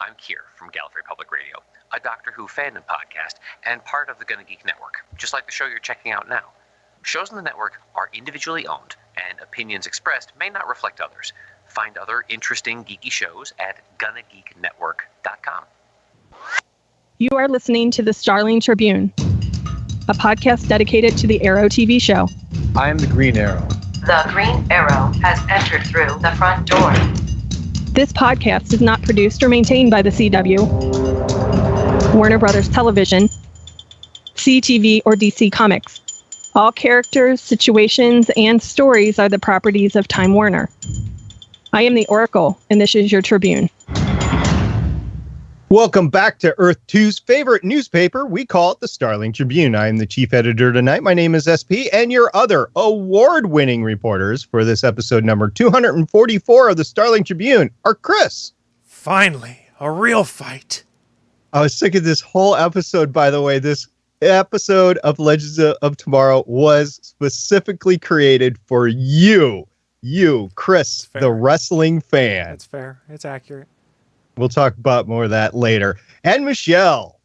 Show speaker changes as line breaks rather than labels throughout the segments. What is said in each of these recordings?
I'm Kier from Gallifrey Public Radio, a Doctor Who fandom podcast and part of the Gonna Geek Network, just like the show you're checking out now. Shows on the network are individually owned, and opinions expressed may not reflect others. Find other interesting geeky shows at GonnaGeekNetwork.com.
You are listening to the Starling Tribune, a podcast dedicated to the Arrow TV show.
I am the Green Arrow.
The Green Arrow has entered through the front door.
This podcast is not produced or maintained by the CW, Warner Brothers Television, CTV, or DC Comics. All characters, situations, and stories are the properties of Time Warner. I am the Oracle, and this is your Tribune.
Welcome back to Earth 2's favorite newspaper. We call it the Starling Tribune. I am the chief editor tonight. My name is SP, and your other award-winning reporters for this episode number 244 of the Starling Tribune are Chris.
Finally, a real fight.
I was sick of this whole episode, by the way. This episode of Legends of Tomorrow was specifically created for you, Chris, the wrestling fan.
That's fair. It's accurate.
We'll talk about more of that later. And Michelle.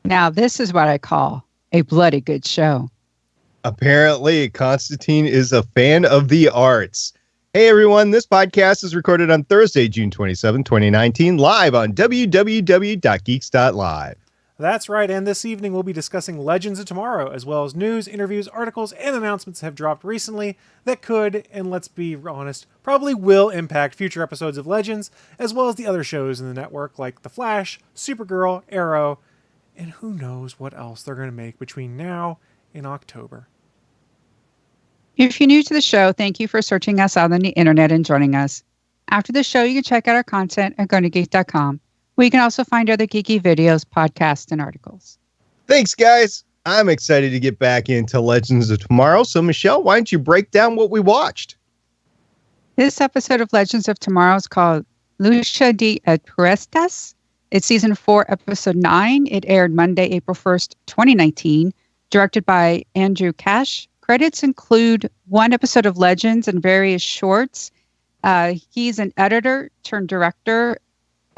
Now, this is what I call a bloody good show.
Apparently, Constantine is a fan of the arts. Hey, everyone. This podcast is recorded on Thursday, June 27, 2019, live on www.geeks.live.
That's right, and this evening we'll be discussing Legends of Tomorrow, as well as news, interviews, articles, and announcements have dropped recently that could, and let's be honest, probably will impact future episodes of Legends, as well as the other shows in the network like The Flash, Supergirl, Arrow, and who knows what else they're going to make between now and October.
If you're new to the show, thank you for searching us out on the internet and joining us. After the show, you can check out our content at GonnaGeek.com. where you can also find other geeky videos, podcasts, and articles.
Thanks, guys. I'm excited to get back into Legends of Tomorrow. So, Michelle, why don't you break down what we watched?
This episode of Legends of Tomorrow is called Lucha de Apuestas. It's season 4, episode 9. It aired Monday, April 1st, 2019. Directed by Andrew Cash. Credits include one episode of Legends and various shorts. He's an editor turned director.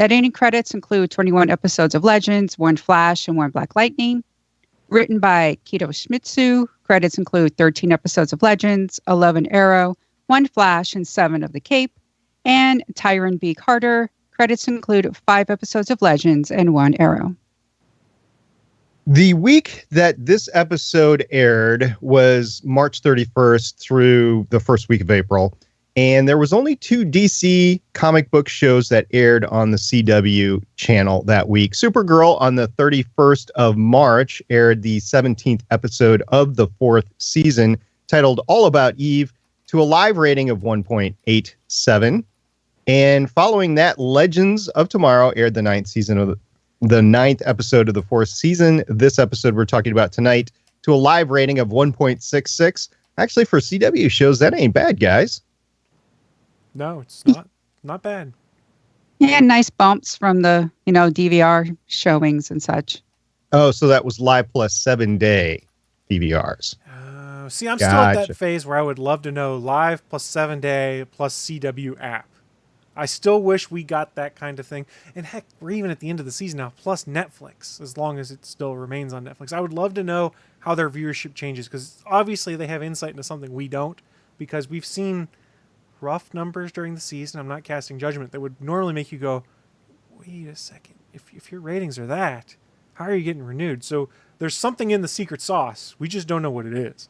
Editing credits include 21 episodes of Legends, 1 Flash, and 1 Black Lightning. Written by Kito Shimizu. Credits include 13 episodes of Legends, 11 Arrow, 1 Flash, and 7 of The Cape. And Tyron B. Carter. Credits include 5 episodes of Legends and 1 Arrow.
The week that this episode aired was March 31st through the first week of April. And there was only 2 DC comic book shows that aired on the CW channel that week. Supergirl on the 31st of March aired the 17th episode of the 4th season, titled All About Eve, to a live rating of 1.87. And following that, Legends of Tomorrow aired the 9th episode of the 4th season. This episode we're talking about tonight, to a live rating of 1.66. Actually, for CW shows, that ain't bad, guys.
No, it's not bad.
Yeah, nice bumps from the, DVR showings and such.
Oh, so that was live plus 7-day DVRs.
See, I'm still at that phase where I would love to know live plus 7-day plus CW app. I still wish we got that kind of thing. And heck, we're even at the end of the season now, plus Netflix, as long as it still remains on Netflix. I would love to know how their viewership changes, because obviously they have insight into something we don't, because we've seen rough numbers during the season. I'm not casting judgment. That would normally make you go, wait a second. If your ratings are that, how are you getting renewed? So there's something in the secret sauce. We just don't know what it is.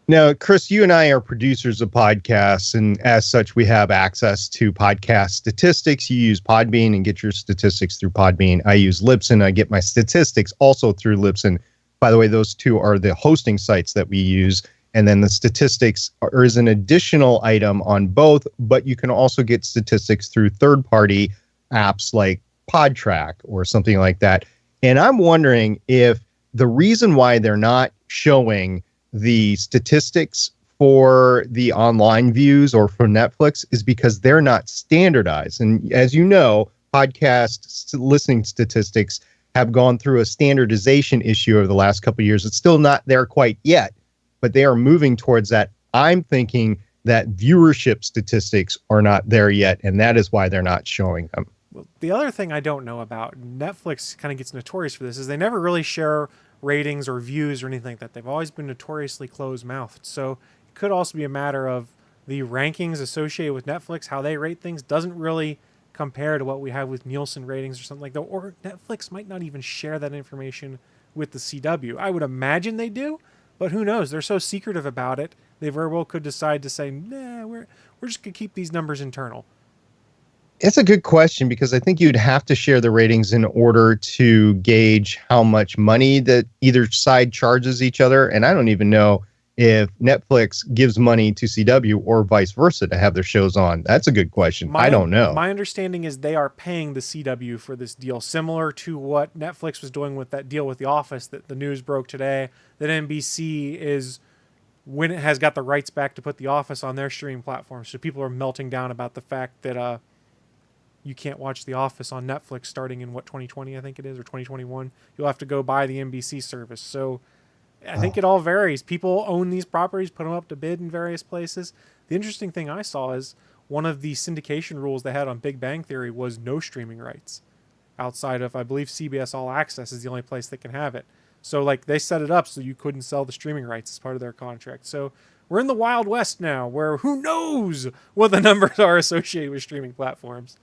Now, Chris, you and I are producers of podcasts, and as such, we have access to podcast statistics. You use Podbean and get your statistics through Podbean. I use Libsyn. I get my statistics also through Libsyn. By the way, those two are the hosting sites that we use. And then the statistics is an additional item on both, but you can also get statistics through third-party apps like PodTrack or something like that. And I'm wondering if the reason why they're not showing the statistics for the online views or for Netflix is because they're not standardized. And as you know, podcast listening statistics have gone through a standardization issue over the last couple of years. It's still not there quite yet, but they are moving towards that. I'm thinking that viewership statistics are not there yet, and that is why they're not showing them.
Well, the other thing I don't know about, Netflix kind of gets notorious for this, is they never really share ratings or views or anything like that. They've always been notoriously closed-mouthed. So it could also be a matter of the rankings associated with Netflix, how they rate things, doesn't really compare to what we have with Nielsen ratings or something like that. Or Netflix might not even share that information with the CW. I would imagine they do, but who knows? They're so secretive about it, they very well could decide to say, nah, we're just going to keep these numbers internal.
It's a good question, because I think you'd have to share the ratings in order to gauge how much money that either side charges each other. And I don't even know if Netflix gives money to CW or vice versa to have their shows on. That's a good question. I don't know.
My understanding is they are paying the CW for this deal, similar to what Netflix was doing with that deal with The Office that the news broke today, that NBC is, when it has got the rights back to put The Office on their streaming platform. So people are melting down about the fact that you can't watch The Office on Netflix starting in 2020, I think it is, or 2021. You'll have to go buy the NBC service. So I think it all varies. People own these properties, put them up to bid in various places. The interesting thing I saw is one of the syndication rules they had on Big Bang Theory was no streaming rights outside of, I believe, CBS All Access is the only place that can have it. So like they set it up so you couldn't sell the streaming rights as part of their contract. So we're in the Wild West now, where who knows what the numbers are associated with streaming platforms.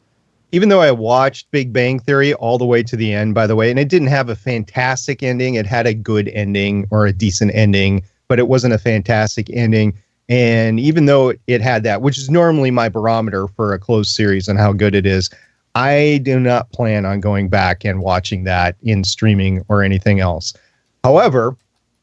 Even though I watched Big Bang Theory all the way to the end, by the way, and it didn't have a fantastic ending. It had a good ending or a decent ending, but it wasn't a fantastic ending. And even though it had that, which is normally my barometer for a closed series and how good it is, I do not plan on going back and watching that in streaming or anything else. However,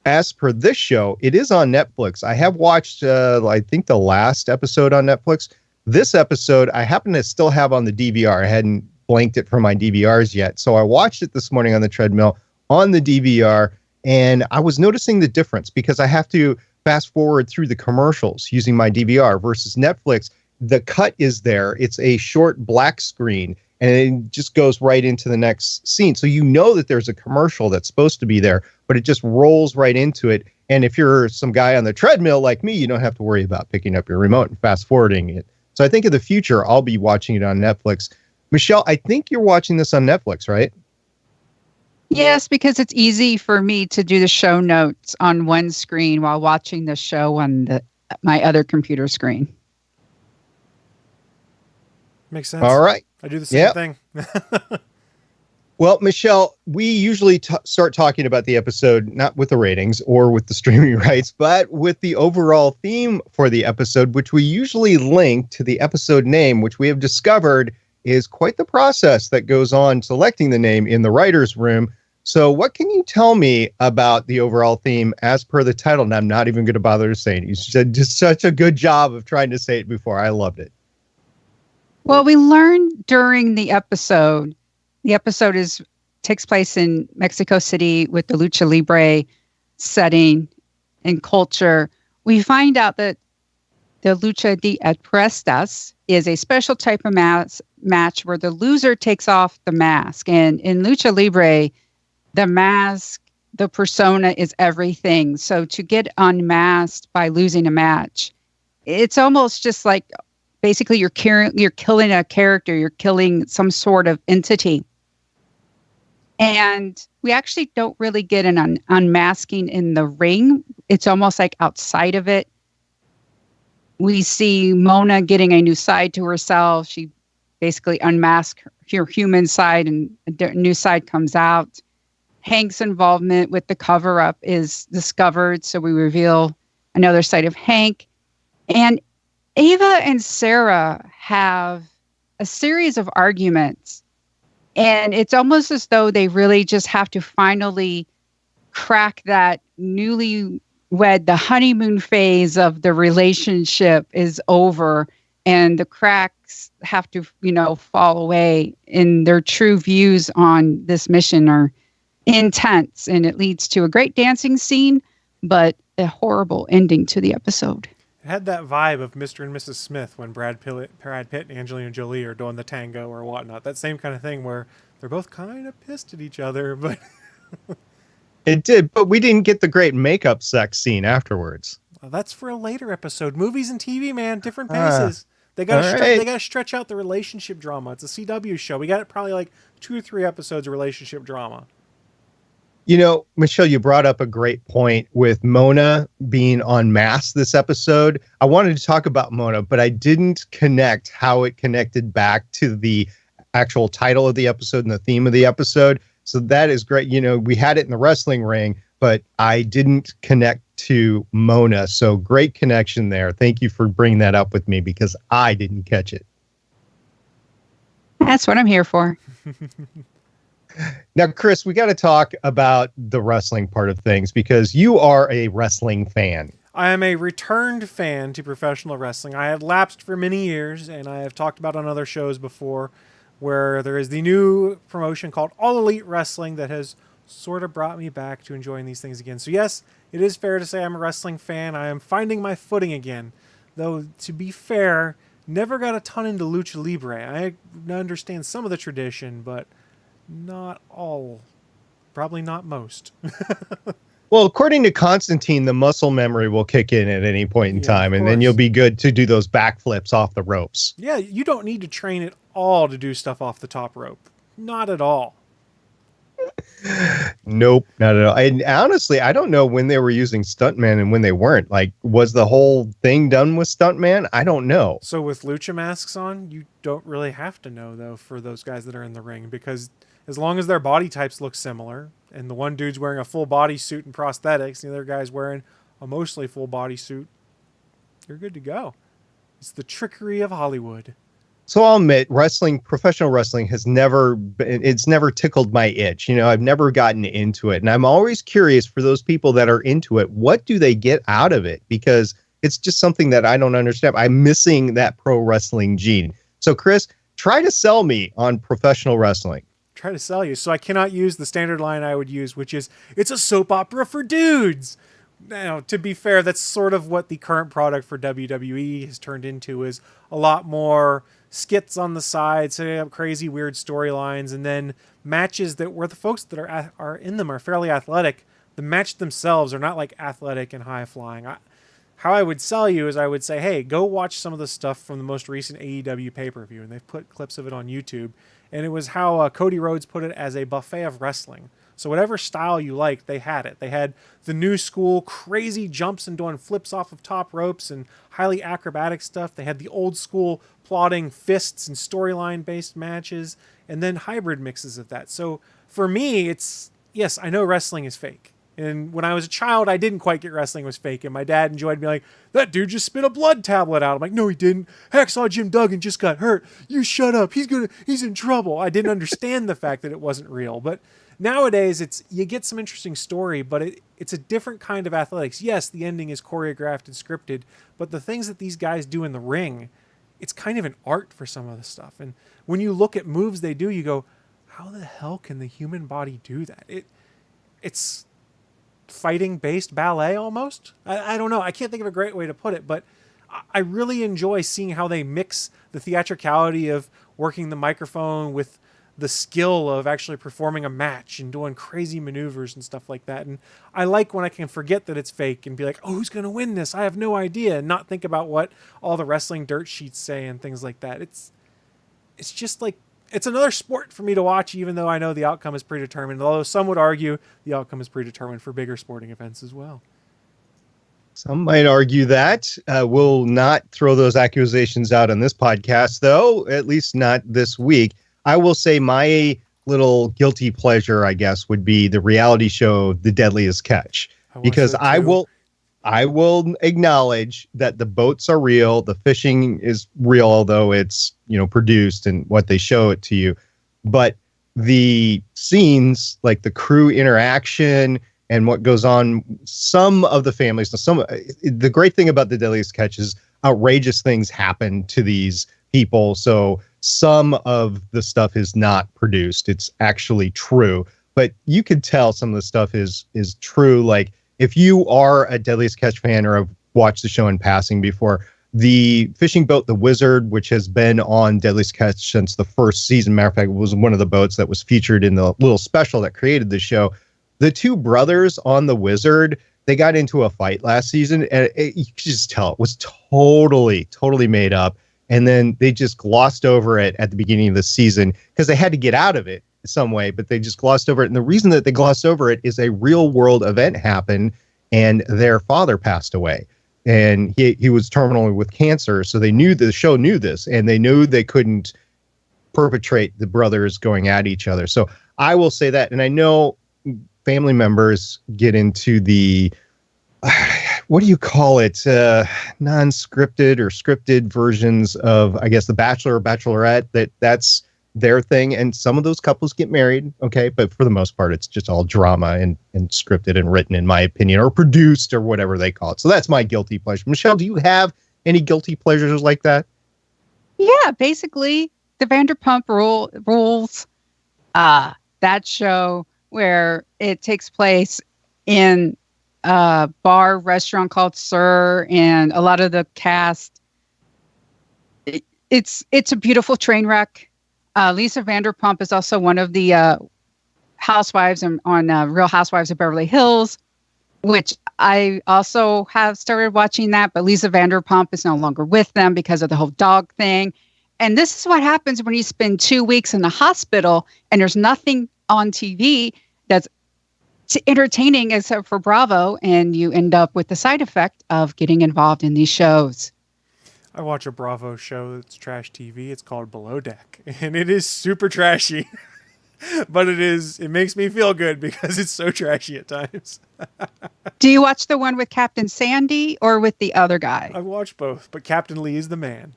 as per this show, it is on Netflix. I have watched, I think, the last episode on Netflix. This episode, I happen to still have on the DVR. I hadn't blanked it from my DVRs yet. So I watched it this morning on the treadmill on the DVR, and I was noticing the difference because I have to fast forward through the commercials using my DVR versus Netflix. The cut is there. It's a short black screen, and it just goes right into the next scene. So you know that there's a commercial that's supposed to be there, but it just rolls right into it. And if you're some guy on the treadmill like me, you don't have to worry about picking up your remote and fast forwarding it. So I think in the future, I'll be watching it on Netflix. Michelle, I think you're watching this on Netflix, right?
Yes, because it's easy for me to do the show notes on one screen while watching the show on my other computer screen.
Makes sense.
All right.
I do the same thing.
Well, Michelle, we usually start talking about the episode, not with the ratings or with the streaming rights, but with the overall theme for the episode, which we usually link to the episode name, which we have discovered is quite the process that goes on selecting the name in the writer's room. So what can you tell me about the overall theme as per the title? And I'm not even going to bother to say it. You said just such a good job of trying to say it before. I loved it.
Well, we learned during the episode takes place in Mexico City with the Lucha Libre setting and culture. We find out that the Lucha de Apuestas is a special type of match where the loser takes off the mask. And in Lucha Libre, the mask, the persona is everything. So to get unmasked by losing a match, it's almost just like basically you're killing a character, you're killing some sort of entity. And we actually don't really get an unmasking in the ring. It's almost like outside of it. We see Mona getting a new side to herself. She basically unmasks her human side and a new side comes out. Hank's involvement with the cover-up is discovered, so we reveal another side of Hank. And Ava and Sarah have a series of arguments. And it's almost as though they really just have to finally crack that newlywed, the honeymoon phase of the relationship is over and the cracks have to, fall away, and their true views on this mission are intense, and it leads to a great dancing scene, but a horrible ending to the episode.
It had that vibe of Mr. and Mrs. Smith when Brad Pitt and Angelina Jolie are doing the tango or whatnot. That same kind of thing where they're both kind of pissed at each other, but...
It did, but we didn't get the great makeup sex scene afterwards.
Well, that's for a later episode. Movies and TV, man, different paces. They got to stretch out the relationship drama. It's a CW show. We got probably like 2 or 3 episodes of relationship drama.
You know, Michelle, you brought up a great point with Mona being on Mass this episode. I wanted to talk about Mona, but I didn't connect how it connected back to the actual title of the episode and the theme of the episode. So that is great. You know, we had it in the wrestling ring, but I didn't connect to Mona. So great connection there. Thank you for bringing that up with me because I didn't catch it.
That's what I'm here for.
Now, Chris, we got to talk about the wrestling part of things because you are a wrestling fan.
I am a returned fan to professional wrestling. I had lapsed for many years, and I have talked about on other shows before where there is the new promotion called All Elite Wrestling that has sort of brought me back to enjoying these things again. So yes, it is fair to say I'm a wrestling fan. I am finding my footing again. Though, to be fair, never got a ton into Lucha Libre. I understand some of the tradition, but not all. Probably not most.
Well, according to Constantine, the muscle memory will kick in at any point in time, and then you'll be good to do those backflips off the ropes.
Yeah, you don't need to train at all to do stuff off the top rope. Not at all.
Nope, not at all. And honestly, I don't know when they were using stuntman and when they weren't. Like, was the whole thing done with stuntman? I don't know.
So with lucha masks on, you don't really have to know, though, for those guys that are in the ring, because as long as their body types look similar, and the one dude's wearing a full body suit and prosthetics, the other guy's wearing a mostly full body suit, you're good to go. It's the trickery of Hollywood.
So I'll admit, professional wrestling has never tickled my itch. You know, I've never gotten into it. And I'm always curious for those people that are into it, what do they get out of it? Because it's just something that I don't understand. I'm missing that pro wrestling gene. So Chris, try to sell me on professional wrestling.
Try to sell you. So I cannot use the standard line I would use, which is, it's a soap opera for dudes. Now, to be fair, that's sort of what the current product for WWE has turned into, is a lot more skits on the side, setting up crazy, weird storylines, and then matches that where the folks that are in them are fairly athletic. The match themselves are not like athletic and high flying. How I would sell you is I would say, hey, go watch some of the stuff from the most recent AEW pay-per-view, and they've put clips of it on YouTube. And it was how Cody Rhodes put it, as a buffet of wrestling. So whatever style you liked, they had it. They had the new school crazy jumps and doing flips off of top ropes and highly acrobatic stuff. They had the old school plotting fists and storyline based matches, and then hybrid mixes of that. So for me, it's, yes, I know wrestling is fake. And when I was a child, I didn't quite get wrestling was fake. And my dad enjoyed being like, that dude just spit a blood tablet out. I'm like, no, he didn't. Hacksaw Jim Duggan just got hurt. You shut up. He's in trouble. I didn't understand the fact that it wasn't real. But nowadays, you get some interesting story, but it's a different kind of athletics. Yes, the ending is choreographed and scripted, but the things that these guys do in the ring, it's kind of an art for some of the stuff. And when you look at moves they do, you go, how the hell can the human body do that? It's fighting based ballet almost. I don't know. I can't think of a great way to put it, but I really enjoy seeing how they mix the theatricality of working the microphone with the skill of actually performing a match and doing crazy maneuvers and stuff like that. And I like when I can forget that it's fake and be like, oh, who's going to win this? I have no idea. And not think about what all the wrestling dirt sheets say and things like that. It's just like, it's another sport for me to watch, even though I know the outcome is predetermined. Although some would argue the outcome is predetermined for bigger sporting events as well.
Some might argue that. We'll not throw those accusations out on this podcast, though, at least not this week. I will say my little guilty pleasure, I guess, would be the reality show, The Deadliest Catch, because I will acknowledge that the boats are real. The fishing is real, although it's, produced and what they show it to you. But the scenes, like the crew interaction and what goes on, some of the families, the great thing about The Deadliest Catch is outrageous things happen to these people. So some of the stuff is not produced. It's actually true. But you could tell some of the stuff is true. Like, if you are a Deadliest Catch fan or have watched the show in passing before, the fishing boat, the Wizard, which has been on Deadliest Catch since the first season, matter of fact, it was one of the boats that was featured in the little special that created the show. The two brothers on the Wizard they got into a fight last season, and you could just tell it was totally made up. And then they just glossed over it at the beginning of the season because they had to get out of it some way, but they just glossed over it. And the reason that they glossed over it is a real world event happened, and their father passed away, and he was terminally with cancer. So they knew, the show knew this, and they knew they couldn't perpetrate the brothers going at each other. So I will say that. And I know family members get into the what do you call it? Non-scripted or scripted versions of, I guess, The Bachelor or Bachelorette. That's their thing. And some of those couples get married. Okay. But for the most part, it's just all drama and scripted and written, in my opinion, or produced or whatever they call it. So that's my guilty pleasure. Michelle, do you have any guilty pleasures like that?
Yeah, basically the Vanderpump Rules, that show where it takes place in a bar restaurant called Sir, and a lot of the cast, it's a beautiful train wreck. Lisa Vanderpump is also one of the housewives on Real Housewives of Beverly Hills, which I also have started watching that, but Lisa Vanderpump is no longer with them because of the whole dog thing. And this is what happens when you spend 2 weeks in the hospital and there's nothing on TV that's entertaining except for Bravo, and you end up with the side effect of getting involved in these shows.
I watch a Bravo show that's trash TV. It's called Below Deck, and it is super trashy. But it makes me feel good because it's so trashy at times.
Do you watch the one with Captain Sandy or with the other guy?
I watch both, but Captain Lee is the man.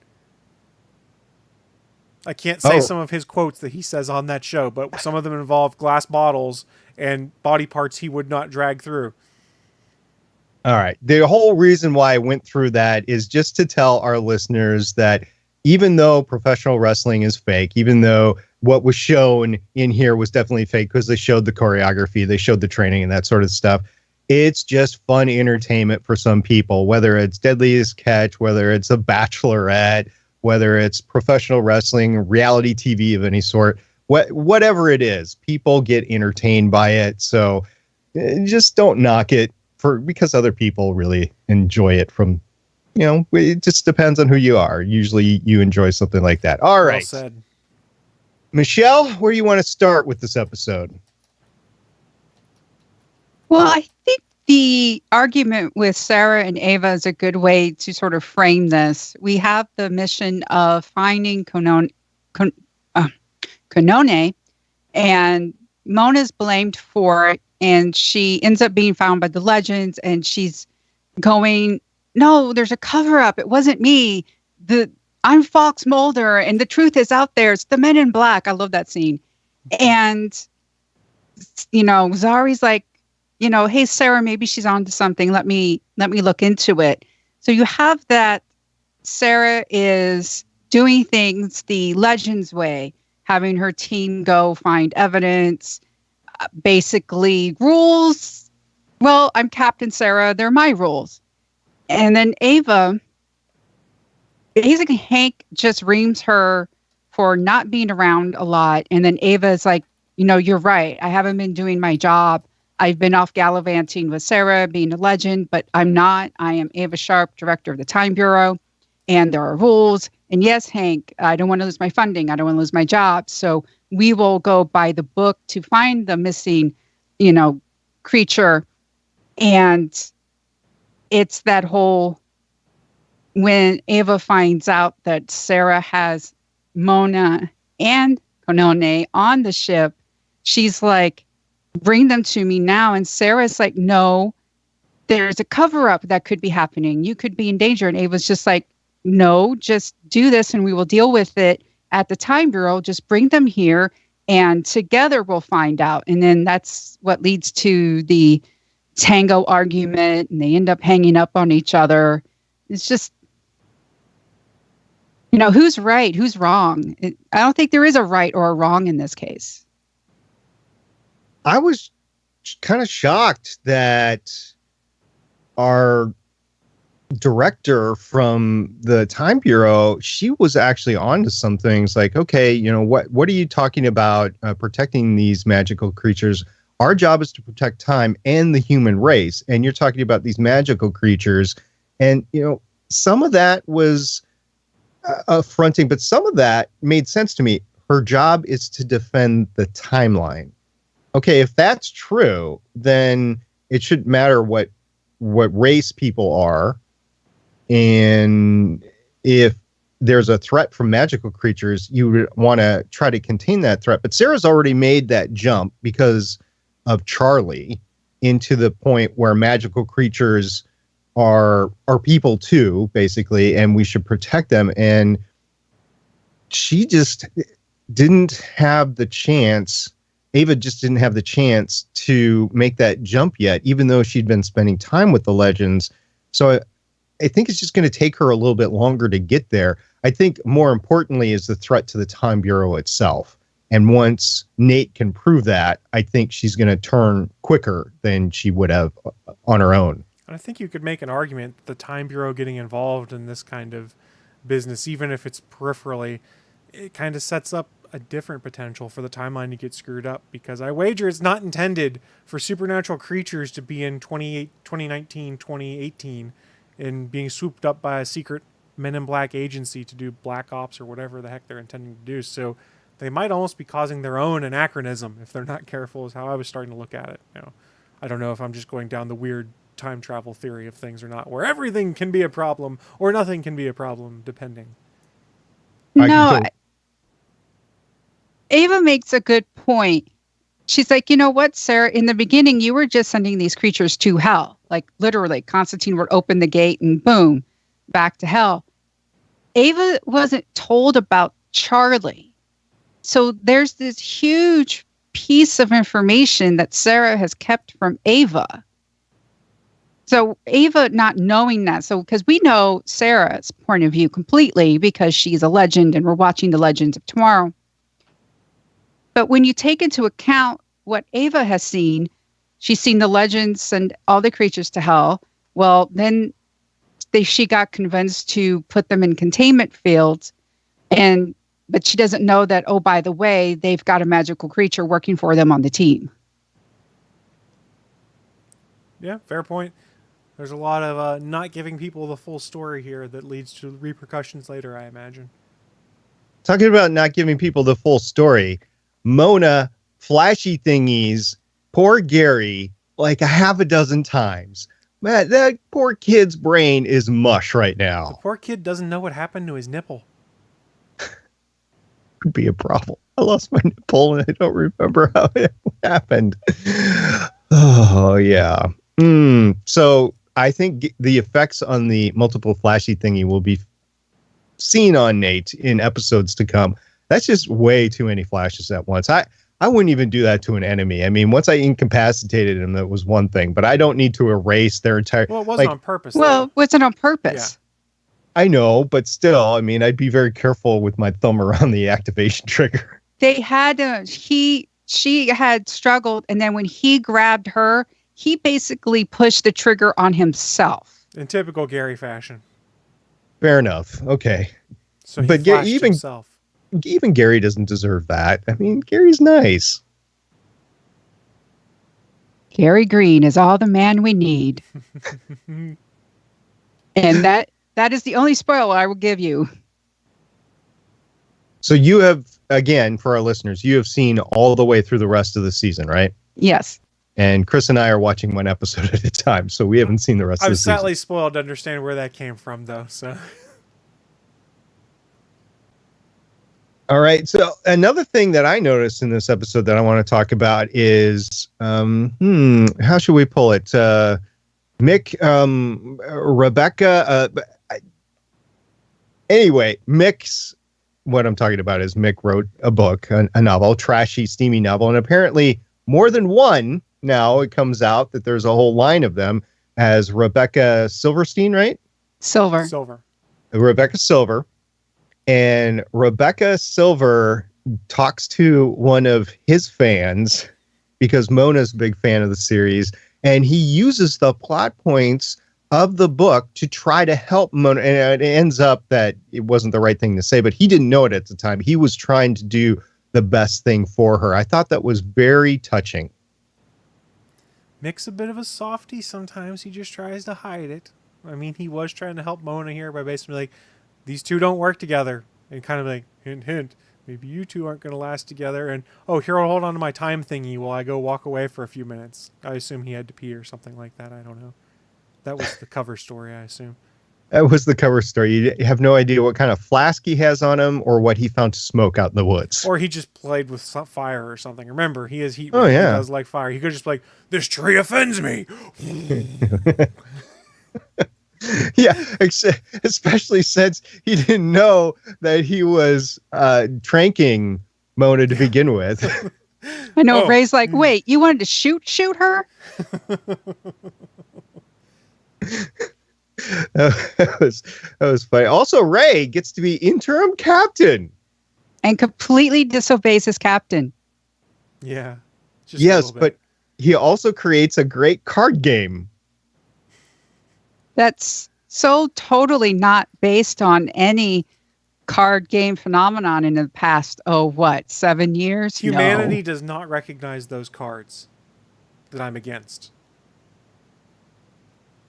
I can't say some of his quotes that he says on that show, but some of them involve glass bottles and body parts he would not drag through.
All right. The whole reason why I went through that is just to tell our listeners that even though professional wrestling is fake, even though what was shown in here was definitely fake because they showed the choreography, they showed the training and that sort of stuff, it's just fun entertainment for some people, whether it's Deadliest Catch, whether it's a Bachelorette, whether it's professional wrestling, reality TV of any sort, whatever it is, people get entertained by it. So just don't knock it because other people really enjoy it from, it just depends on who you are. Usually you enjoy something like that. All right.
Well said.
Michelle, where do you want to start with this episode?
Well, I think the argument with Sarah and Ava is a good way to sort of frame this. We have the mission of finding Konone, and Mona's blamed for it, and she ends up being found by the legends, and she's going, no, there's a cover-up. It wasn't me. I'm Fox Mulder, and the truth is out there. It's the Men in Black. I love that scene. And, Zari's like, hey, Sarah, maybe she's onto something. Let me look into it. So you have that Sarah is doing things the Legends way, having her team go find evidence, basically rules. Well, I'm Captain Sarah. They're my rules. And then Ava, basically Hank just reams her for not being around a lot. And then Ava is like, you're right. I haven't been doing my job. I've been off gallivanting with Sarah, being a legend, but I'm not. I am Ava Sharp, director of the Time Bureau, and there are rules. And yes, Hank, I don't want to lose my funding. I don't want to lose my job. So we will go by the book to find the missing, creature. And it's that whole, when Ava finds out that Sarah has Mona and Konone on the ship, she's like, bring them to me now. And Sarah's like, no, there's a cover-up that could be happening. You could be in danger. And Ava's just like, no, just do this and we will deal with it at the Time Bureau. Just bring them here and together we'll find out. And then that's what leads to the tango argument, and they end up hanging up on each other. It's just, who's right, who's wrong? I don't think there is a right or a wrong in this case.
I was kind of shocked that our director from the Time Bureau, she was actually on to some things like, okay, what are you talking about protecting these magical creatures? Our job is to protect time and the human race. And you're talking about these magical creatures. And, some of that was affronting, but some of that made sense to me. Her job is to defend the timeline. Okay, if that's true, then it shouldn't matter what race people are. And if there's a threat from magical creatures, you would want to try to contain that threat. But Sarah's already made that jump because of Charlie into the point where magical creatures are people too, basically, and we should protect them. And she just didn't have the chance. Ava just didn't have the chance to make that jump yet, even though she'd been spending time with the Legends. So I think it's just going to take her a little bit longer to get there. I think more importantly is the threat to the Time Bureau itself. And once Nate can prove that, I think she's going to turn quicker than she would have on her own.
I think you could make an argument that the Time Bureau getting involved in this kind of business, even if it's peripherally, it kind of sets up a different potential for the timeline to get screwed up, because I wager it's not intended for supernatural creatures to be in 2019, 2018 and being swooped up by a secret Men in Black agency to do black ops or whatever the heck they're intending to do. So they might almost be causing their own anachronism if they're not careful, is how I was starting to look at it. I don't know if I'm just going down the weird time travel theory of things or not, where everything can be a problem or nothing can be a problem, depending.
No, Ava makes a good point. She's like, you know what, Sarah, in the beginning, you were just sending these creatures to hell. Like literally, Constantine would open the gate and boom, back to hell. Ava wasn't told about Charlie. So there's this huge piece of information that Sarah has kept from Ava. So Ava not knowing that, so because we know Sarah's point of view completely because she's a legend and we're watching the Legends of Tomorrow. But when you take into account what Ava has seen, she's seen the Legends send all the creatures to hell. Well, then she got convinced to put them in containment fields, but she doesn't know that, oh, by the way, they've got a magical creature working for them on the team.
Yeah, fair point. There's a lot of not giving people the full story here that leads to repercussions later, I imagine.
Talking about not giving people the full story, Mona, flashy thingies, poor Gary, like a half a dozen times. Man, that poor kid's brain is mush right now.
The poor kid doesn't know what happened to his nipple.
Could be a problem. I lost my nipple and I don't remember how it happened. Oh, yeah. So I think the effects on the multiple flashy thingy will be seen on Nate in episodes to come. That's just way too many flashes at once. I wouldn't even do that to an enemy. I mean, once I incapacitated him, that was one thing, but I don't need to erase their entire...
Well, it wasn't on purpose.
Well, it wasn't on purpose.
Yeah.
I know, but still, I mean, I'd be very careful with my thumb around the activation trigger.
They had she had struggled, and then when he grabbed her, he basically pushed the trigger on himself.
In typical Gary fashion.
Fair enough. Okay.
So he flashed himself.
Even Gary doesn't deserve that. I mean, Gary's nice.
Gary Green is all the man we need. And that is the only spoiler I will give you.
So you have, again, for our listeners, you have seen all the way through the rest of the season, right?
Yes.
And Chris and I are watching one episode at a time, so we haven't seen the rest of the season.
I'm sadly spoiled to understand where that came from, though. So,
all right. So another thing that I noticed in this episode that I want to talk about is, how should we pull it? Mick, Rebecca. Anyway, Mick's. What I'm talking about is Mick wrote a book, a novel, trashy, steamy novel, and apparently more than one. Now it comes out that there's a whole line of them as Rebecca Silverstein, right?
Silver.
Rebecca Silver. And Rebecca Silver talks to one of his fans because Mona's a big fan of the series. And he uses the plot points of the book to try to help Mona. And it ends up that it wasn't the right thing to say, but he didn't know it at the time. He was trying to do the best thing for her. I thought that was very touching.
Mick's a bit of a softie. Sometimes he just tries to hide it. I mean, he was trying to help Mona here by basically like, these two don't work together. And kind of like, hint, hint, maybe you two aren't going to last together. And, oh, here, I'll hold on to my time thingy while I go walk away for a few minutes. I assume he had to pee or something like that. I don't know. That was the cover story, I assume.
That was the cover story. You have no idea what kind of flask he has on him or what he found to smoke out in the woods.
Or he just played with some fire or something. Remember, he is heat.
Oh, yeah.
He does like fire. He could just be like, this tree offends me.
Yeah, especially since he didn't know that he was tranking Mona to begin with.
I know. Ray's like, wait, you wanted to shoot her?
That was funny. Also, Ray gets to be interim captain
and completely disobeys his captain.
Yeah.
Yes, but he also creates a great card game.
That's so totally not based on any card game phenomenon in the past, 7 years?
Humanity does not recognize those cards that I'm against.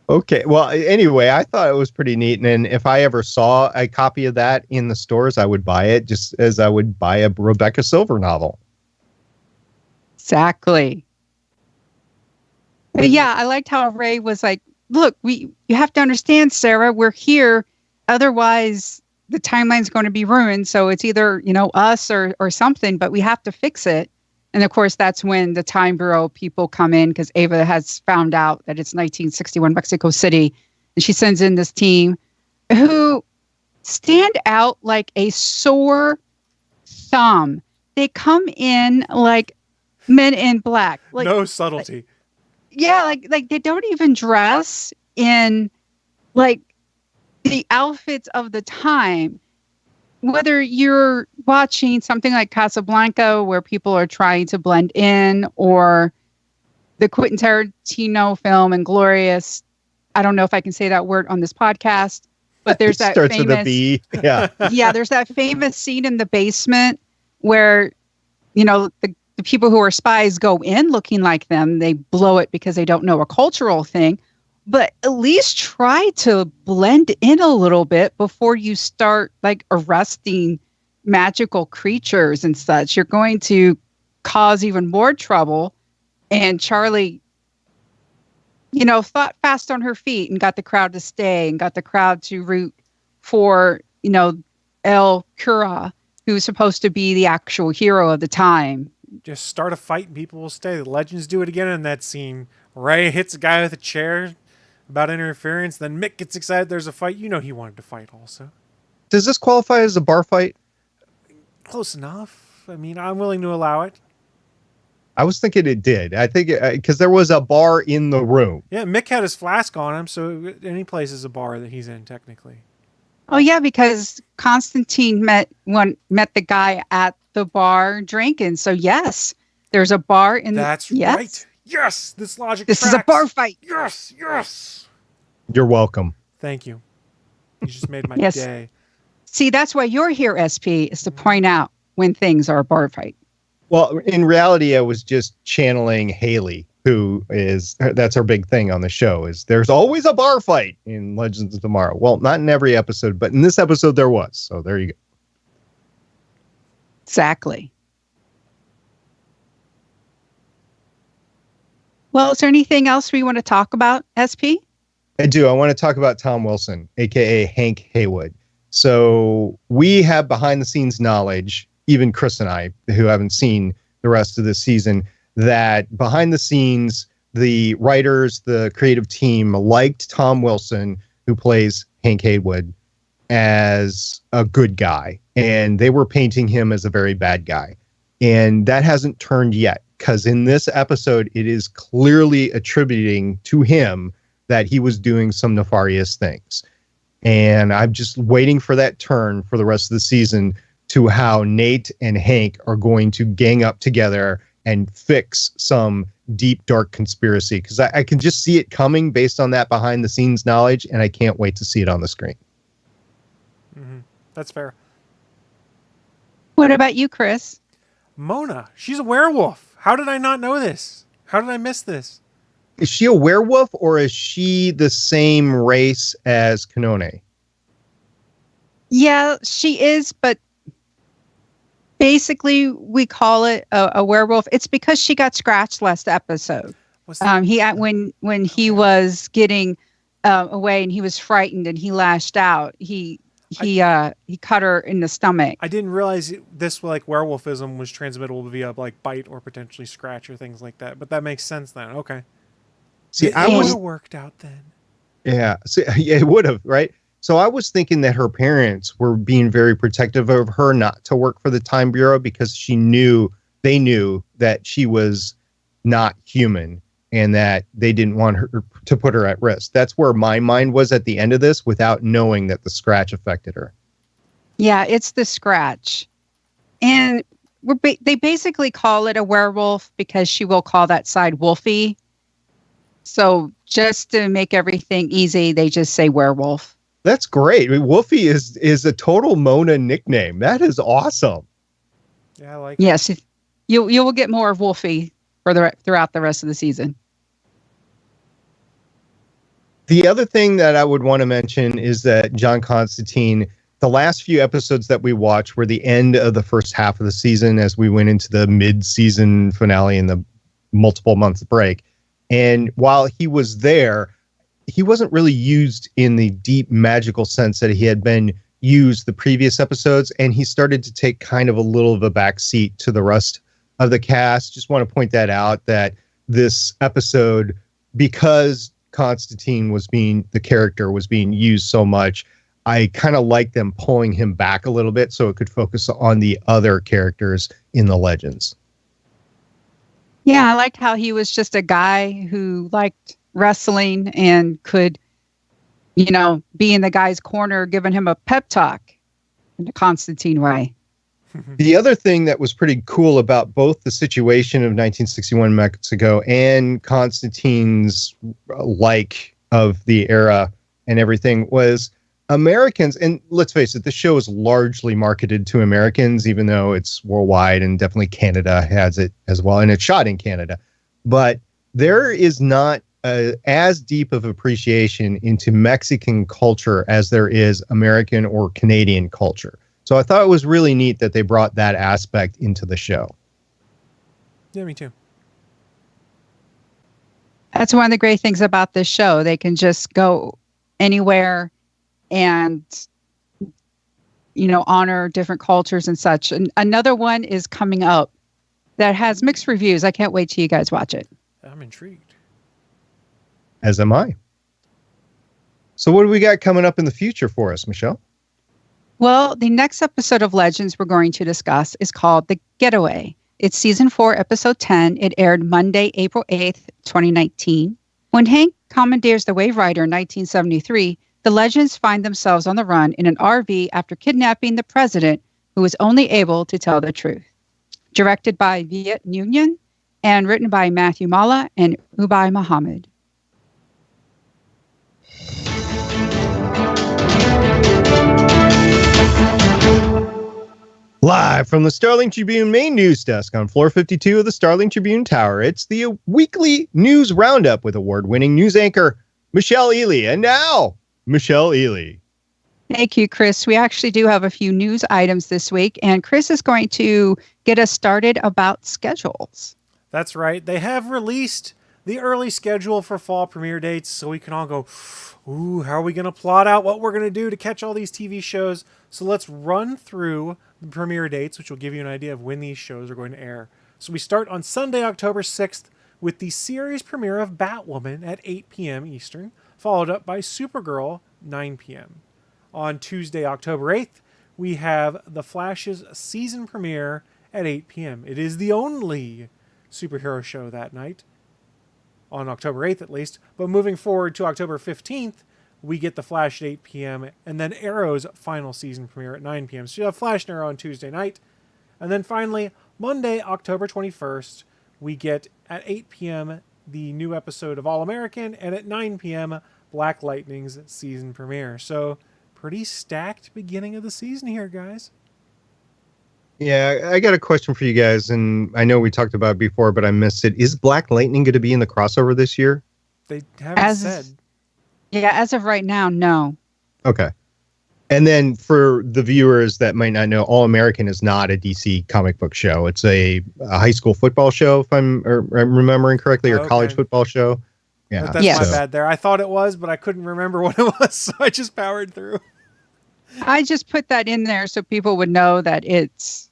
Okay, well, anyway, I thought it was pretty neat. And if I ever saw a copy of that in the stores, I would buy it just as I would buy a Rebecca Silver novel.
Exactly. But yeah, I liked how Ray was like, look, you have to understand, Sarah, we're here. Otherwise, the timeline's going to be ruined. So it's either, us or something, but we have to fix it. And of course, that's when the Time Bureau people come in because Ava has found out that it's 1961 Mexico City. And she sends in this team who stand out like a sore thumb. They come in like Men in Black. Like,
no subtlety.
Like they don't even dress in like the outfits of the time. Whether you're watching something like Casablanca, where people are trying to blend in, or the Quentin Tarantino film Inglourious, I don't know if I can say that word on this podcast, but there's that
starts
famous,
with a B. Yeah.
Yeah, there's that famous scene in the basement where, the people who are spies go in looking like them. They blow it because they don't know a cultural thing. But at least try to blend in a little bit before you start like arresting magical creatures and such. You're going to cause even more trouble. And Charlie, thought fast on her feet and got the crowd to stay and got the crowd to root for, El Cura, who's supposed to be the actual hero of the time.
Just start a fight and people will stay. The legends do it again in that scene. Ray hits a guy with a chair about interference, then Mick gets excited there's a fight. He wanted to fight also.
Does this qualify as a bar fight?
Close enough. I mean, I'm willing to allow it.
I was thinking it did. I think because there was a bar in the room.
Yeah, Mick had his flask on him, so any place is a bar that he's in, technically.
Oh, yeah, because Constantine met the guy at the bar drinking. So, yes, there's a bar in
That's
yes.
right. Yes, this logic
This
tracks.
is a bar fight.
Yes, yes.
You're welcome.
Thank you. You just made my
Yes.
day.
See, that's why you're here, SP, is to point out when things are a bar fight.
Well, in reality, I was just channeling Haley, that's our big thing on the show, is there's always a bar fight in Legends of Tomorrow. Well, not in every episode, but in this episode there was. So there you go.
Exactly. Well, is there anything else we want to talk about, SP?
I do. I want to talk about Tom Wilson, a.k.a. Hank Haywood. So we have behind-the-scenes knowledge, even Chris and I, who haven't seen the rest of this season, that behind the scenes, the writers, the creative team liked Tom Wilson, who plays Hank Haywood, as a good guy. And they were painting him as a very bad guy. And that hasn't turned yet, because in this episode, it is clearly attributing to him that he was doing some nefarious things. And I'm just waiting for that turn for the rest of the season to how Nate and Hank are going to gang up together and fix some deep, dark conspiracy. Because I can just see it coming based on that behind the scenes knowledge, and I can't wait to see it on the screen.
Mm-hmm. That's fair.
What about you, Chris?
Mona, she's a werewolf. How did I not know this? How did I miss this?
Is she a werewolf or is she the same race as Kanone?
Yeah, she is, but basically we call it a werewolf. It's because she got scratched last episode. When he was getting away and he was frightened and he lashed out, he cut her in the stomach.
I didn't realize this like werewolfism was transmittable via like bite or potentially scratch or things like that. But that makes sense then. Okay.
See,
it would have worked out then.
Yeah. See, yeah, it would have, right? So I was thinking that her parents were being very protective of her not to work for the Time Bureau because they knew that she was not human and that they didn't want her to put her at risk. That's where my mind was at the end of this without knowing that the scratch affected her.
Yeah, it's the scratch. And they basically call it a werewolf because she will call that side wolfy. So just to make everything easy, they just say werewolf.
That's great. I mean, Wolfie is a total Mona nickname. That is awesome.
Yeah, I like it.
Yes, you will get more of Wolfie throughout the rest of the season.
The other thing that I would want to mention is that John Constantine, the last few episodes that we watched were the end of the first half of the season as we went into the mid-season finale and the multiple months break. And while he was there, he wasn't really used in the deep magical sense that he had been used the previous episodes. And he started to take kind of a little of a backseat to the rest of the cast. Just want to point that out, that this episode, because Constantine the character was being used so much, I kind of like them pulling him back a little bit so it could focus on the other characters in the Legends.
Yeah, I liked how he was just a guy who liked wrestling and could, be in the guy's corner, giving him a pep talk in the Constantine way.
The other thing that was pretty cool about both the situation of 1961 Mexico and Constantine's like of the era and everything was Americans. And let's face it, the show is largely marketed to Americans, even though it's worldwide, and definitely Canada has it as well. And it's shot in Canada. But there is not as deep of appreciation into Mexican culture as there is American or Canadian culture. So I thought it was really neat that they brought that aspect into the show.
Yeah, me too.
That's one of the great things about this show. They can just go anywhere and, honor different cultures and such. And another one is coming up that has mixed reviews. I can't wait till you guys watch it.
I'm intrigued.
As am I. So what do we got coming up in the future for us, Michelle?
Well, the next episode of Legends we're going to discuss is called The Getaway. It's season 4, episode 10. It aired Monday, April 8th, 2019. When Hank commandeers the Wave Rider in 1973, the Legends find themselves on the run in an RV after kidnapping the president, who was only able to tell the truth. Directed by Viet Nguyen and written by Matthew Mala and Ubay Muhammad.
Live from the Starling Tribune main news desk on floor 52 of the Starling Tribune Tower, it's the weekly news roundup with award-winning news anchor Michelle Ely. And now, Michelle Ely.
Thank you, Chris. We actually do have a few news items this week, and Chris is going to get us started about schedules.
That's right. They have released the early schedule for fall premiere dates, so we can all go, ooh, how are we going to plot out what we're going to do to catch all these TV shows? So let's run through the premiere dates, which will give you an idea of when these shows are going to air. So we start on Sunday, October 6th, with the series premiere of Batwoman at 8 p.m. Eastern, followed up by Supergirl, 9 p.m. On Tuesday, October 8th, we have The Flash's season premiere at 8 p.m. It is the only superhero show that night, on October 8th at least. But moving forward to October 15th, we get The Flash at 8 p.m. and then Arrow's final season premiere at 9 p.m. So you have Flash and Arrow on Tuesday night. And then finally, Monday, October 21st, we get at 8 p.m. the new episode of All American, and at 9 p.m. Black Lightning's season premiere. So pretty stacked beginning of the season here, guys.
Yeah, I got a question for you guys, and I know we talked about it before, but I missed it. Is Black Lightning going to be in the crossover this year?
They haven't said.
Yeah, as of right now, no.
Okay. And then for the viewers that might not know, All American is not a DC comic book show. It's a high school football show, if I'm remembering correctly, or college football show. Yeah,
that's my bad there. I thought it was, but I couldn't remember what it was, so I just powered through.
I just put that in there so people would know that it's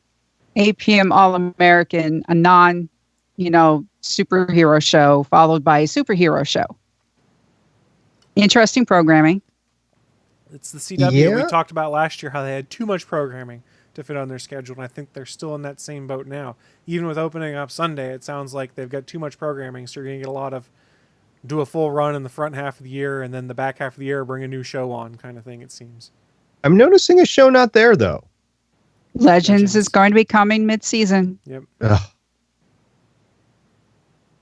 8 p.m. All American, a non, superhero show followed by a superhero show. Interesting programming.
It's the CW we talked about last year, how they had too much programming to fit on their schedule, and I think they're still in that same boat now. Even with opening up Sunday, it sounds like they've got too much programming, so you're going to get a lot of do a full run in the front half of the year, and then the back half of the year bring a new show on kind of thing, it seems.
I'm noticing a show not there, though.
Legends is going to be coming mid-season.
Yep.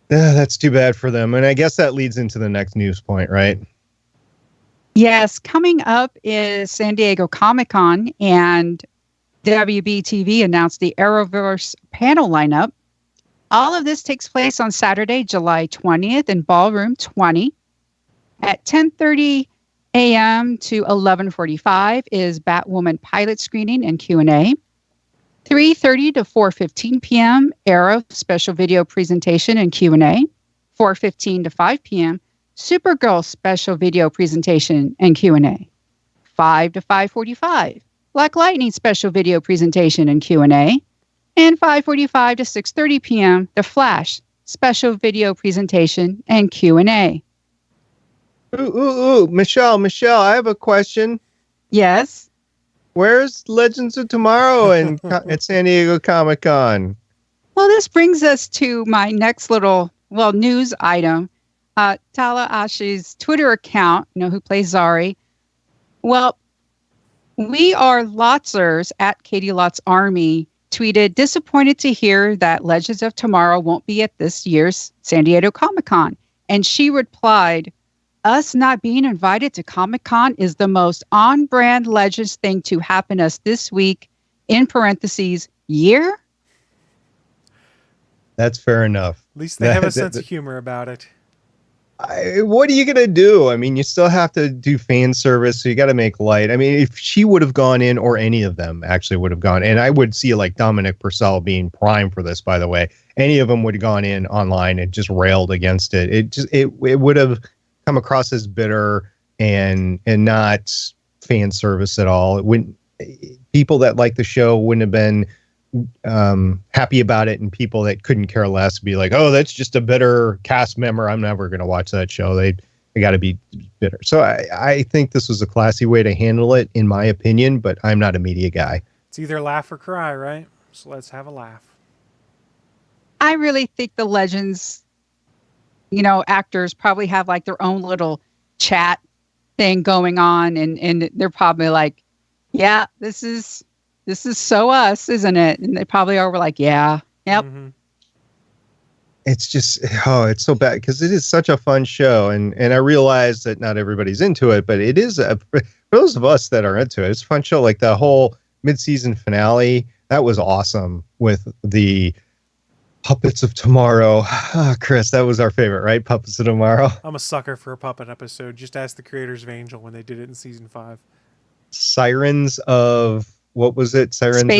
That's too bad for them. And I guess that leads into the next news point, right?
Yes. Coming up is San Diego Comic-Con, and WBTV announced the Arrowverse panel lineup. All of this takes place on Saturday, July 20th in Ballroom 20. At 10:30 a.m. to 11:45 is Batwoman pilot screening and Q&A. 3:30 to 4:15 p.m. Arrow special video presentation and Q&A. 4:15 to 5 p.m. Supergirl special video presentation and Q&A. 5 to 5:45 Black Lightning special video presentation and Q&A. And 5:45 to 6:30 p.m. The Flash special video presentation and Q&A.
Michelle, I have a question.
Yes.
Where's Legends of Tomorrow at San Diego Comic-Con?
Well, this brings us to my next little, news item. Tala-Ashi's Twitter account, who plays Zari. Well, we are Lotzers at Katie Lotz Army tweeted, disappointed to hear that Legends of Tomorrow won't be at this year's San Diego Comic-Con. And she replied, us not being invited to Comic-Con is the most on-brand Legends thing to happen us this week, in parentheses, year?
That's fair enough.
At least they have a sense of humor about it.
What are you going to do? I mean, you still have to do fan service, so you got to make light. I mean, if she would have gone in, or any of them actually would have gone, and I would see like Dominic Purcell being prime for this, by the way, any of them would have gone in online and just railed against it. It would have come across as bitter and not fan service at all. It wouldn't. People that like the show wouldn't have been happy about it, and people that couldn't care less be like, oh, that's just a bitter cast member, I'm never going to watch that show. They got to be bitter. So I think this was a classy way to handle it, in my opinion, but I'm not a media guy.
It's either laugh or cry, right? So let's have a laugh.
I really think the Legends, actors probably have like their own little chat thing going on, and they're probably like, yeah, this is so us, isn't it? And they probably are like, yeah, yep. Mm-hmm.
It's just, it's so bad because it is such a fun show. And I realize that not everybody's into it, but it is, for those of us that are into it, it's a fun show. Like the whole mid-season finale, that was awesome with the Puppets of Tomorrow. Chris, that was our favorite, right? Puppets of Tomorrow.
I'm a sucker for a puppet episode. Just ask the creators of Angel when they did it in season 5.
Sirens of... What was it? Sirens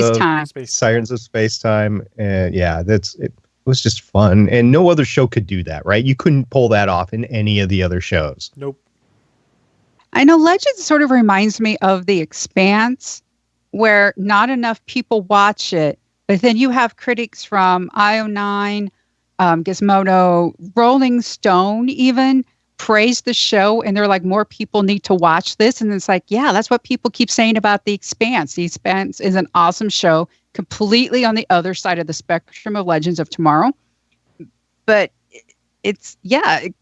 of Space-Time. And yeah, it was just fun. And no other show could do that, right? You couldn't pull that off in any of the other shows.
Nope.
I know Legends sort of reminds me of The Expanse, where not enough people watch it. But then you have critics from IO9, Gizmodo, Rolling Stone even praise the show, and they're like, more people need to watch this. And it's like, yeah, that's what people keep saying about The Expanse. The Expanse is an awesome show, completely on the other side of the spectrum of Legends of Tomorrow. But it's,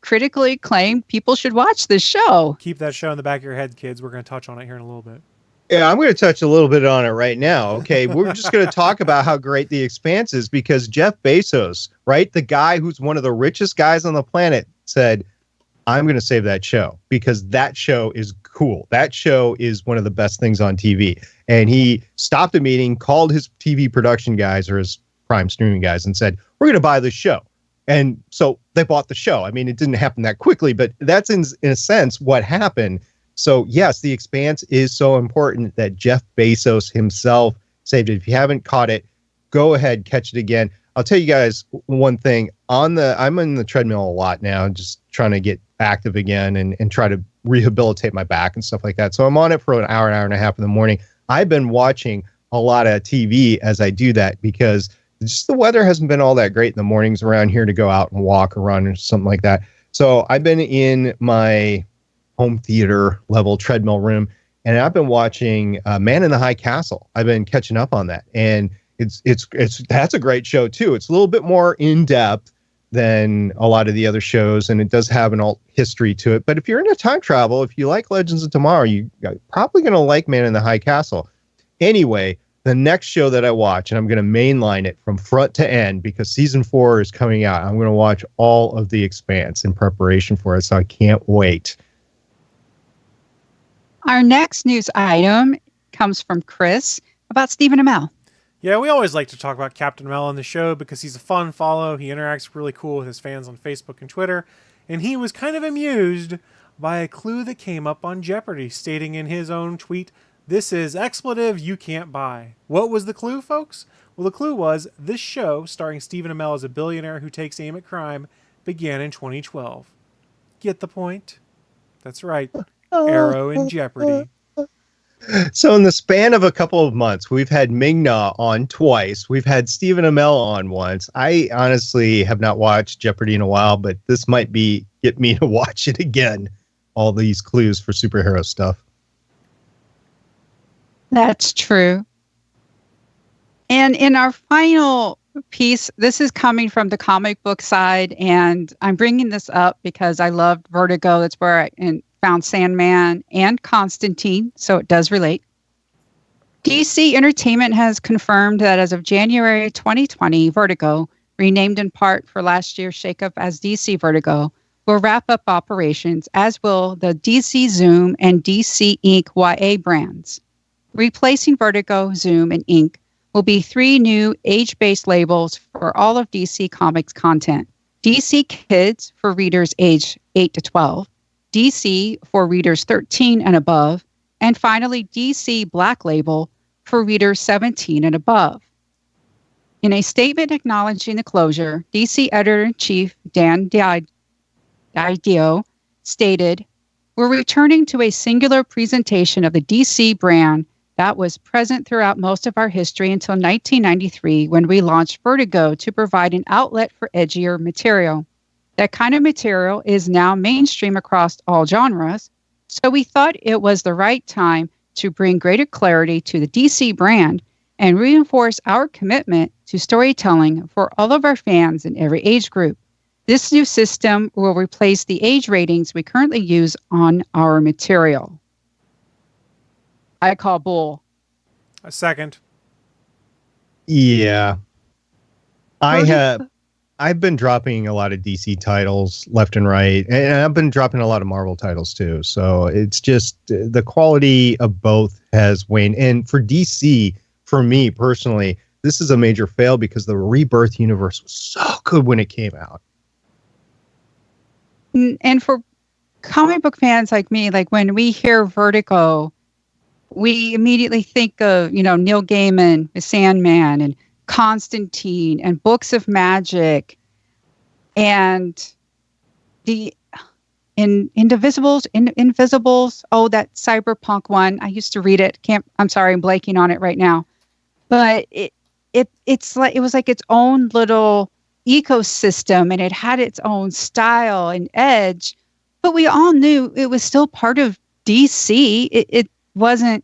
critically acclaimed. People should watch this show.
Keep that show in the back of your head, kids. We're going to touch on it here in a little bit.
Yeah, I'm going to touch a little bit on it right now. Okay, we're just going to talk about how great The Expanse is, because Jeff Bezos, right, the guy who's one of the richest guys on the planet, said, I'm going to save that show because that show is cool. That show is one of the best things on TV. And he stopped a meeting, called his TV production guys or his prime streaming guys and said, we're going to buy this show. And so they bought the show. I mean, it didn't happen that quickly, but that's in a sense what happened. So yes, The Expanse is so important that Jeff Bezos himself saved it. If you haven't caught it, go ahead, catch it again. I'll tell you guys one thing. I'm in the treadmill a lot now, just trying to get active again and try to rehabilitate my back and stuff like that. So I'm on it for an hour and a half in the morning. I've been watching a lot of TV as I do that because just the weather hasn't been all that great in the mornings around here to go out and walk or run or something like that. So I've been in my home theater level treadmill room, and I've been watching Man in the High Castle. I've been catching up on that, and that's a great show too. It's a little bit more in depth than a lot of the other shows, and it does have an alt history to it. But if you're into time travel, if you like Legends of Tomorrow, you're probably going to like Man in the High Castle. Anyway, the next show that I watch, and I'm going to mainline it from front to end because season 4 is coming out. I'm going to watch all of The Expanse in preparation for it, so I can't wait.
Our next news item comes from Chris about Stephen Amell.
Yeah, we always like to talk about Captain Amell on the show because he's a fun follow. He interacts really cool with his fans on Facebook and Twitter, and he was kind of amused by a clue that came up on Jeopardy, stating in his own tweet, "This is expletive you can't buy." What was the clue, folks? Well, the clue was this show, starring Stephen Amell as a billionaire who takes aim at crime, began in 2012. Get the point? That's right. Arrow in Jeopardy.
So in the span of a couple of months, we've had Ming-Na on twice. We've had Stephen Amell on once. I honestly have not watched Jeopardy in a while, but this might get me to watch it again. All these clues for superhero stuff.
That's true. And in our final piece, this is coming from the comic book side, and I'm bringing this up because I loved Vertigo. That's where I found Sandman and Constantine, so it does relate. DC Entertainment has confirmed that as of January 2020, Vertigo, renamed in part for last year's shakeup as DC Vertigo, will wrap up operations, as will the DC Zoom and DC Inc. YA brands. Replacing Vertigo, Zoom, and Inc. will be 3 new age-based labels for all of DC Comics content. DC Kids for readers aged 8 to 12, DC for readers 13 and above, and finally DC Black Label for readers 17 and above. In a statement acknowledging the closure, DC Editor-in-Chief Dan DiDio stated, "We're returning to a singular presentation of the DC brand that was present throughout most of our history until 1993 when we launched Vertigo to provide an outlet for edgier material. That kind of material is now mainstream across all genres, so we thought it was the right time to bring greater clarity to the DC brand and reinforce our commitment to storytelling for all of our fans in every age group. This new system will replace the age ratings we currently use on our material." I call bull.
A second.
Yeah. I've been dropping a lot of DC titles left and right, and I've been dropping a lot of Marvel titles too. So it's just the quality of both has waned. And for DC, for me personally, this is a major fail because the Rebirth universe was so good when it came out.
And for comic book fans like me, like when we hear Vertigo, we immediately think of, Neil Gaiman with Sandman and Constantine and Books of Magic and the Invisibles. Oh, that cyberpunk one. I used to read it. I'm sorry, I'm blanking on it right now. But it was like its own little ecosystem, and it had its own style and edge. But we all knew it was still part of DC. It wasn't.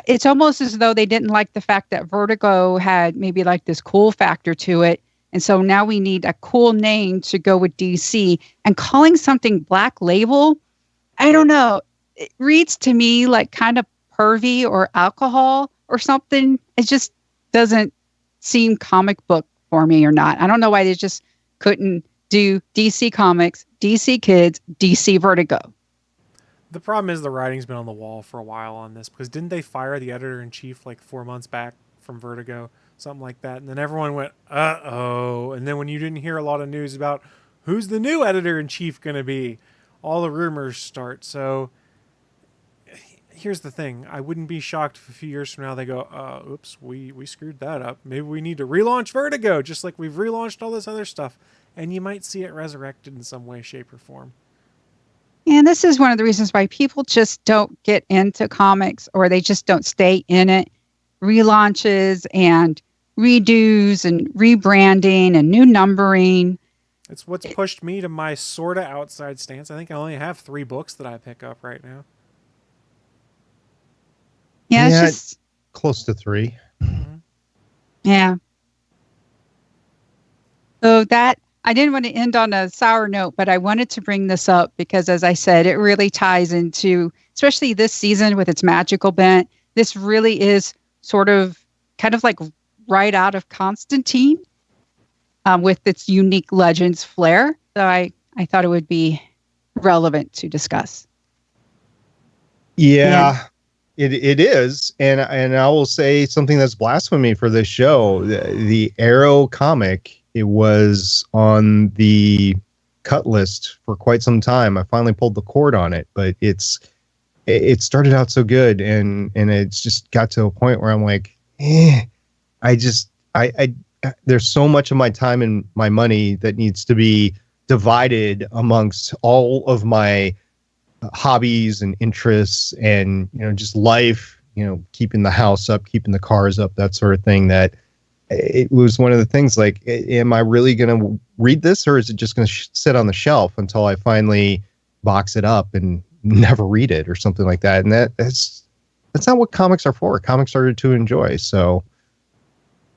It's almost as though they didn't like the fact that Vertigo had maybe like this cool factor to it. And so now we need a cool name to go with DC. And calling something Black Label, I don't know. It reads to me like kind of pervy or alcohol or something. It just doesn't seem comic book for me or not. I don't know why they just couldn't do DC Comics, DC Kids, DC Vertigo.
The problem is the writing's been on the wall for a while on this because didn't they fire the editor-in-chief like 4 months back from Vertigo? something like that. And then everyone went, uh-oh. And then when you didn't hear a lot of news about who's the new editor-in-chief going to be, all the rumors start. So here's the thing. I wouldn't be shocked if a few years from now they go, oops, we screwed that up. Maybe we need to relaunch Vertigo, just like we've relaunched all this other stuff. And you might see it resurrected in some way, shape, or form.
And this is one of the reasons why people just don't get into comics, or they just don't stay in it. Relaunches and redos and rebranding and new numbering.
It's what's pushed me to my sort of outside stance. I think I only have 3 books that I pick up right now.
Yeah, it's just
close to 3.
Mm-hmm.
Yeah. So that, I didn't want to end on a sour note, but I wanted to bring this up because, as I said, it really ties into, especially this season with its magical bent. This really is sort of kind of like right out of Constantine with its unique Legends flair. So I thought it would be relevant to discuss.
Yeah. It is, and I will say something that's blasphemy for this show. The Arrow comic, it was on the cut list for quite some time. I finally pulled the cord on it, but it started out so good, and it's just got to a point where I'm like, there's so much of my time and my money that needs to be divided amongst all of my hobbies and interests and, just life, keeping the house up, keeping the cars up, that sort of thing, that it was one of the things like, am I really going to read this, or is it just going to sit on the shelf until I finally box it up and never read it or something like that? And that's not what comics are for. Comics are to enjoy. So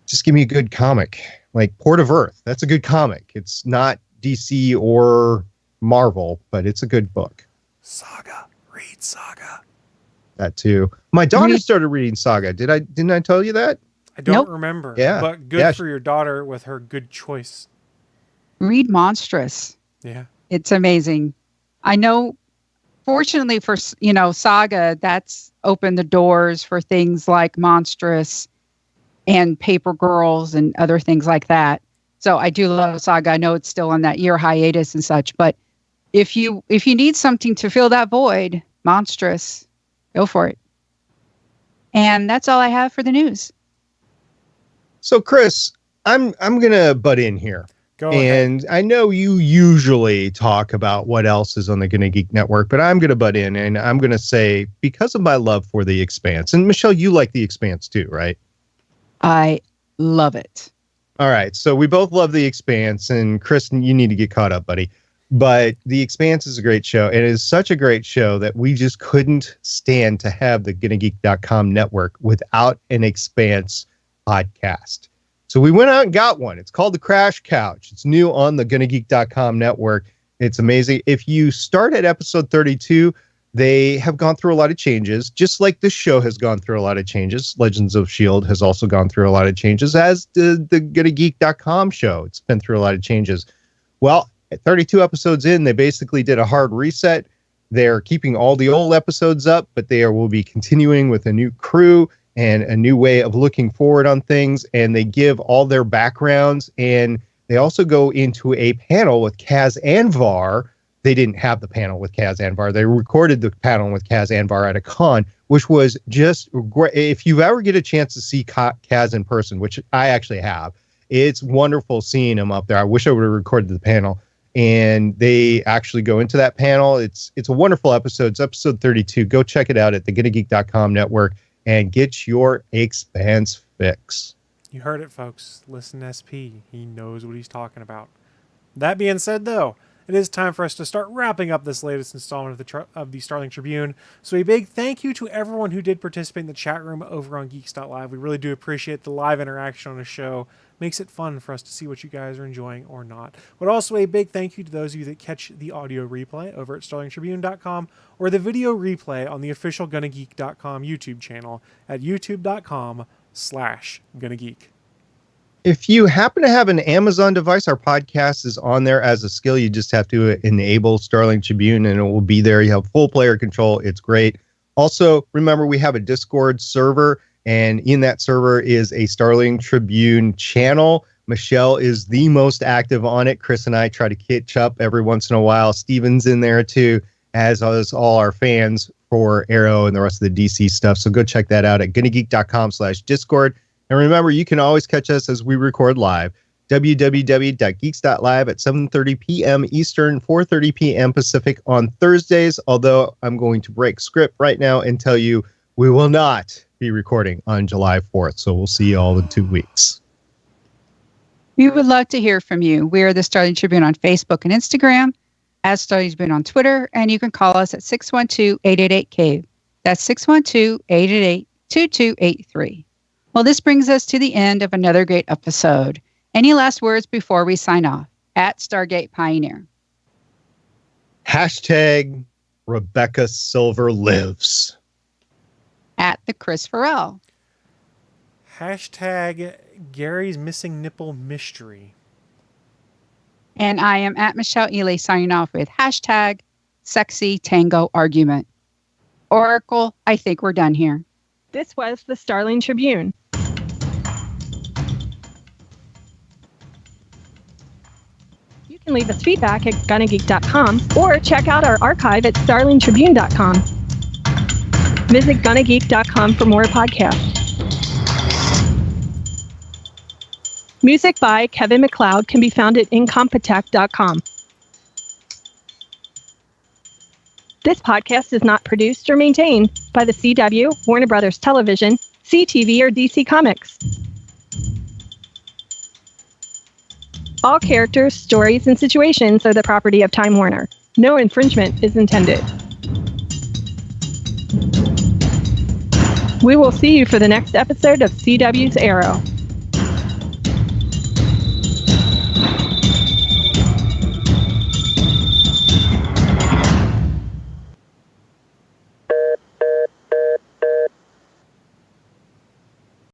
just give me a good comic, like Port of Earth. That's a good comic. It's not DC or Marvel, but it's a good book.
Saga. Read Saga.
That too. My daughter started reading Saga. Didn't I tell you that?
I don't remember.
Yeah.
But good for your daughter with her good choice.
Read Monstrous.
Yeah.
It's amazing. I know, fortunately for, Saga, that's opened the doors for things like Monstrous and Paper Girls and other things like that. So I do love Saga. I know it's still on that year hiatus and such, but if you need something to fill that void, Monstrous, go for it. And that's all I have for the news.
So, Chris, I'm gonna butt in here.
Go ahead.
And I know you usually talk about what else is on the Gonna Geek Network, but I'm gonna butt in and I'm gonna say, because of my love for The Expanse, and Michelle, you like The Expanse too, right?
I love it.
All right, so we both love The Expanse, and Chris, you need to get caught up, buddy. But The Expanse is a great show. It is such a great show that we just couldn't stand to have the GonnaGeek.com network without an Expanse podcast. So we went out and got one. It's called The Crash Couch. It's new on the GonnaGeek.com network. It's amazing. If you start at episode 32, they have gone through a lot of changes, just like this show has gone through a lot of changes. Legends of S.H.I.E.L.D. has also gone through a lot of changes, as the GonnaGeek.com show. It's been through a lot of changes. Well, at 32 episodes in, they basically did a hard reset. They're keeping all the old episodes up, but will be continuing with a new crew and a new way of looking forward on things. And they give all their backgrounds, and they also go into a panel with Kaz Anvar. They didn't have the panel with Kaz Anvar. They recorded the panel with Kaz Anvar at a con, which was just great. If you ever get a chance to see Kaz in person, which I actually have, it's wonderful seeing him up there. I wish I would have recorded the panel. And they actually go into that panel. It's a wonderful episode. It's episode 32. Go check it out at the GonnaGeek.com network and get your Expanse fix.
You heard it, folks. Listen to SP. He knows what he's talking about. That being said, though, it is time for us to start wrapping up this latest installment of the Starling Tribune. So a big thank you to everyone who did participate in the chat room over on Geeks.live. We really do appreciate the live interaction on the show. Makes it fun for us to see what you guys are enjoying or not. But also a big thank you to those of you that catch the audio replay over at StarlingTribune.com or the video replay on the official GonnaGeek.com YouTube channel at youtube.com/GonnaGeek.
If you happen to have an Amazon device, our podcast is on there as a skill. You just have to enable Starling Tribune and it will be there. You have full player control. It's great. Also, remember, we have a Discord server. And in that server is a Starling Tribune channel. Michelle is the most active on it. Chris and I try to catch up every once in a while. Steven's in there too, as is all our fans for Arrow and the rest of the DC stuff. So go check that out at gonnageek.com/Discord. And remember, you can always catch us as we record live. www.geeks.live at 7:30 p.m. Eastern, 4:30 p.m. Pacific on Thursdays. Although I'm going to break script right now and tell you we will not be recording on July 4th. So we'll see you all in 2 weeks.
We would love to hear from you. We are the Starling Tribune on Facebook and Instagram, at Starling Tribune on Twitter, and you can call us at 612-888-CAVE. That's 612-888-2283. Well, this brings us to the end of another great episode. Any last words before we sign off? At Stargate Pioneer.
Hashtag Rebecca Silver lives.
At the Chris Farrell.
Hashtag Gary's missing nipple mystery.
And I am at Michelle Ely signing off with hashtag sexy tango argument. Oracle, I think we're done here.
This was the Starling Tribune. You can leave us feedback at gonnageek.com or check out our archive at starlingtribune.com. Visit gonnageek.com for more podcasts. Music by Kevin MacLeod can be found at incompetech.com. This podcast is not produced or maintained by the CW, Warner Brothers Television, CTV, or DC Comics. All characters, stories, and situations are the property of Time Warner. No infringement is intended. We will see you for the next episode of CW's Arrow.